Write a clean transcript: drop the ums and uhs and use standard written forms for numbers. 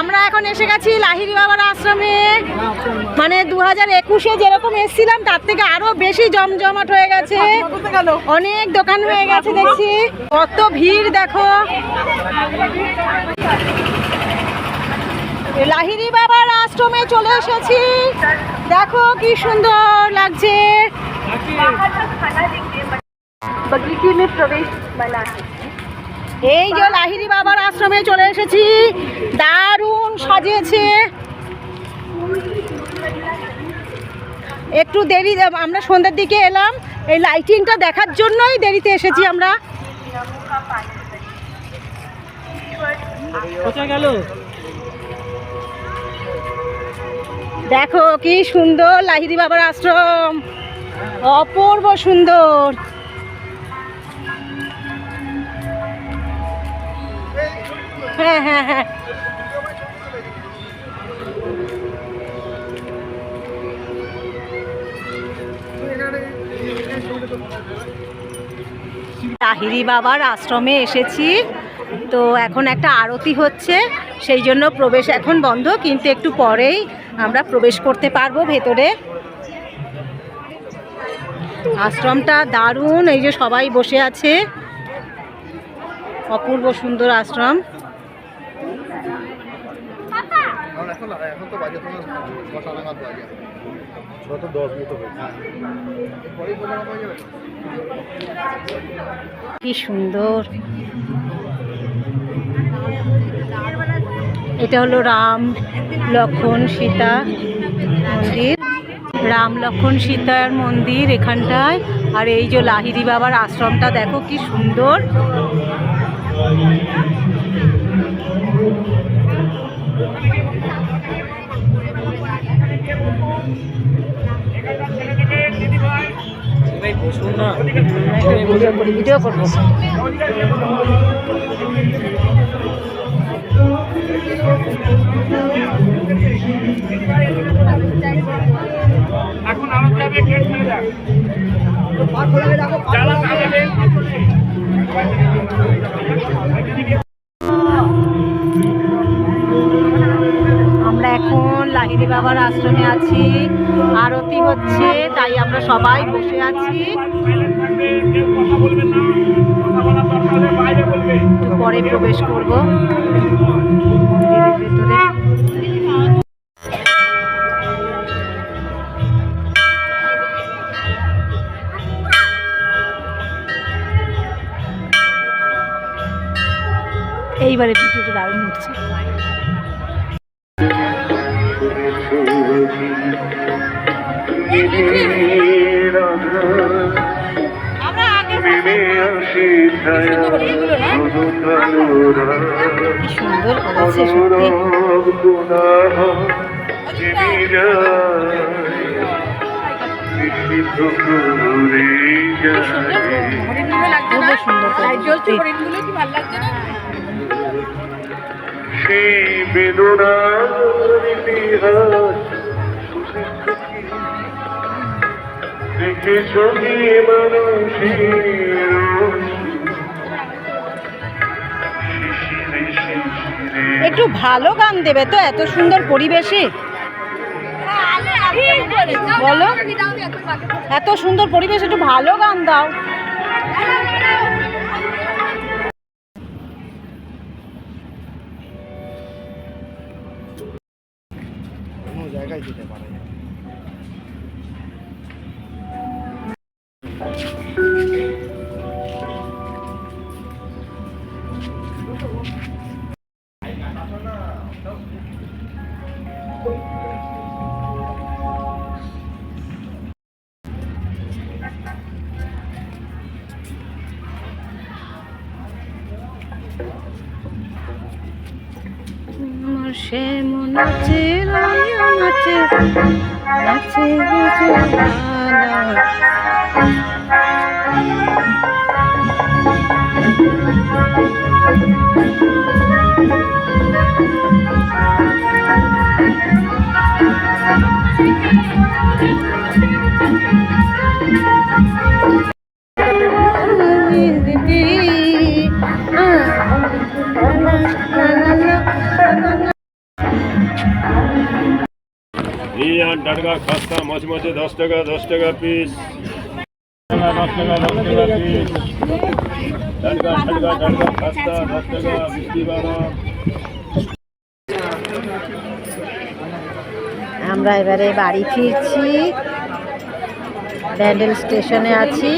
আমরা এখন এসে গেছি লাহিড়ী বাবার আশ্রমে। মানে 2021-এ যেরকম এসেছিলাম তার থেকে আরো বেশি জমজমাট হয়ে গেছে, অনেক দোকান হয়ে গেছে দেখছি, কত ভিড় দেখো। লাহিড়ী বাবার আশ্রমে চলে এসেছি, দেখো কি সুন্দর লাগছে। এই যে লাহিড়ী বাবার আশ্রমে চলে এসেছি, দারুণ সাজিয়েছে। একটু দেরি, আমরা সন্ধ্যার দিকে এলাম, এই লাইটিংটা দেখার জন্যই দেরিতে এসেছি আমরা। দেখো কি সুন্দর লাহিড়ী বাবার আশ্রম, অপূর্ব সুন্দর। হ্যাঁ হ্যাঁ হ্যাঁ, লাহিড়ী বাবার আশ্রমে এসেছি, তো এখন একটা আরতি হচ্ছে, সেই জন্য প্রবেশ এখন বন্ধ, কিন্তু একটু পরেই আমরা প্রবেশ করতে পারবো ভেতরে। আশ্রমটা দারুণ, এই যে সবাই বসে আছে, অপূর্ব সুন্দর আশ্রম। কি সুন্দর, এটা হলো রাম লক্ষ্মণ সীতা মন্দির, রাম লক্ষ্মণ সীতার মন্দির এখানটায়। আর এই যে লাহিড়ী বাবার আশ্রমটা দেখো কি সুন্দর। ভিডিও করবো। এখন আমার যাবে গেট খুলে দাও। আমরা এখন লাহিড়ী বাবার আশ্রমে আছি, আরতি হচ্ছে, তাই আমরা সবাই বসে আছি। পরে প্রবেশ করব ভেতরে। এইবারে ভিডিওটা দারুণ উঠছে। কি সুন্দর করেছে সত্যি। সেই বেদনার ইতিহাস দেখে ছবি মানুষের একটু ভালো গান দেবে তো, এত সুন্দর পরিবেশে বলো, এত সুন্দর পরিবেশ, একটু ভালো গান দাও। জায়গায় যেতে পারে। সে মনে আছে নাচে নাচে আর টাটকা খাস্তা মচমচে 10 টাকা পিস 10 টাকা পিস টাটকা খাস্তা 10 টাকা মিষ্টি বাদাম। আমরা এবারে বাড়ি ফিরছি, ব্যান্ডেল স্টেশনে আছি।